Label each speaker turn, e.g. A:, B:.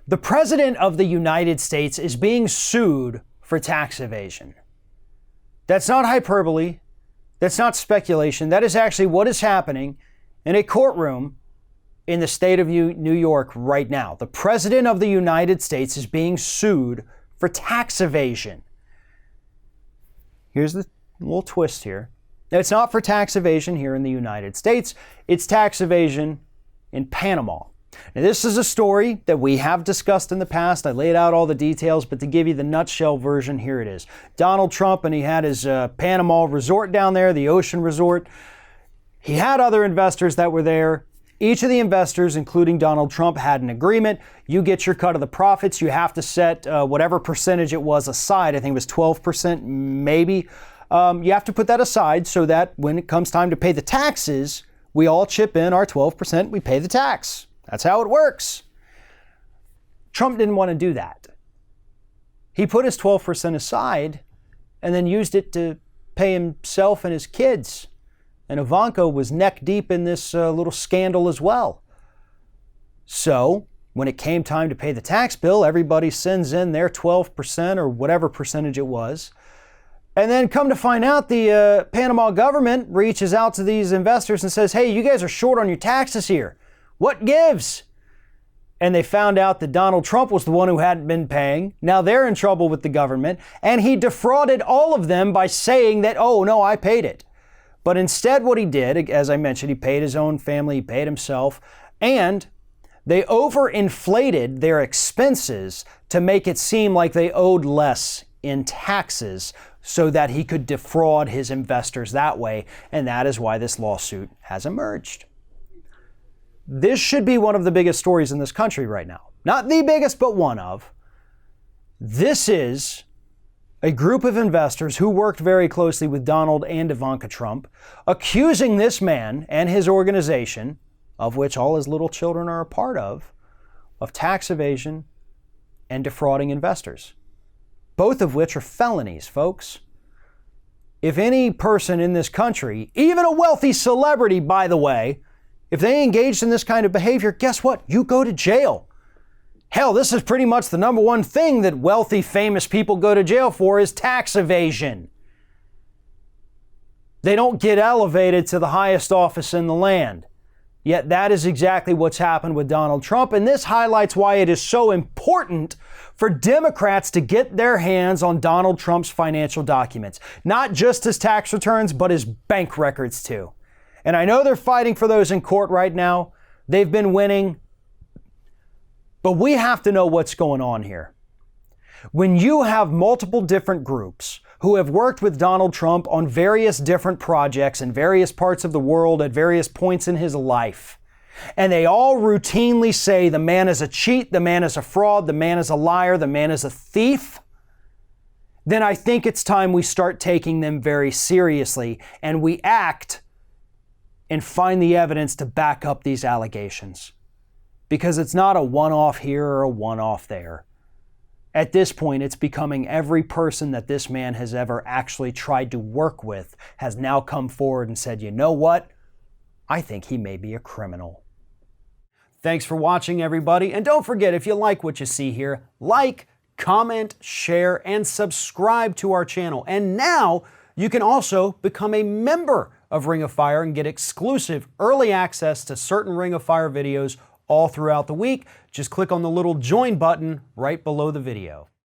A: The President of the United States is being sued for tax evasion. That's not hyperbole. That's not speculation. That is actually what is happening in a courtroom in the state of New York right now. The President of the United States is being sued for tax evasion. Here's the little twist here. It's not for tax evasion here in the United States. It's tax evasion in Panama. Now, this is a story that we have discussed in the past. I laid out all the details, but to give you the nutshell version, here it is. Donald Trump, and he had his Panama resort down there, the Ocean Resort. He had other investors that were there. Each of the investors, including Donald Trump, had an agreement. You get your cut of the profits. You have to set whatever percentage it was aside. I think it was 12%, maybe. You have to put that aside so that when it comes time to pay the taxes, we all chip in our 12%, we pay the tax. That's how it works. Trump didn't want to do that. He put his 12% aside and then used it to pay himself and his kids. And Ivanka was neck deep in this little scandal as well. So when it came time to pay the tax bill, everybody sends in their 12% or whatever percentage it was. And then come to find out, the Panama government reaches out to these investors and says, hey, you guys are short on your taxes here. What gives? And they found out that Donald Trump was the one who hadn't been paying. Now they're in trouble with the government. And he defrauded all of them by saying that, oh, no, I paid it. But instead what he did, as I mentioned, he paid his own family, he paid himself, and they overinflated their expenses to make it seem like they owed less in taxes so that he could defraud his investors that way. And that is why this lawsuit has emerged. This should be one of the biggest stories in this country right now. Not the biggest, but one of. This is a group of investors who worked very closely with Donald and Ivanka Trump, accusing this man and his organization, of which all his little children are a part of tax evasion and defrauding investors. Both of which are felonies, folks. If any person in this country, even a wealthy celebrity, by the way, if they engaged in this kind of behavior, guess what? You go to jail. Hell, this is pretty much the number one thing that wealthy, famous people go to jail for is tax evasion. They don't get elevated to the highest office in the land. Yet that is exactly what's happened with Donald Trump. And this highlights why it is so important for Democrats to get their hands on Donald Trump's financial documents. Not just his tax returns, but his bank records too. And I know they're fighting for those in court right now. They've been winning. But we have to know what's going on here. When you have multiple different groups who have worked with Donald Trump on various different projects in various parts of the world at various points in his life, and they all routinely say the man is a cheat, the man is a fraud, the man is a liar, the man is a thief, then I think it's time we start taking them very seriously and we act and find the evidence to back up these allegations. Because it's not a one-off here or a one-off there. At this point, it's becoming every person that this man has ever actually tried to work with has now come forward and said, you know what? I think he may be a criminal. Thanks for watching, everybody. And don't forget, if you like what you see here, like, comment, share, and subscribe to our channel. And now you can also become a member of Ring of Fire and get exclusive early access to certain Ring of Fire videos all throughout the week. Just click on the little join button right below the video.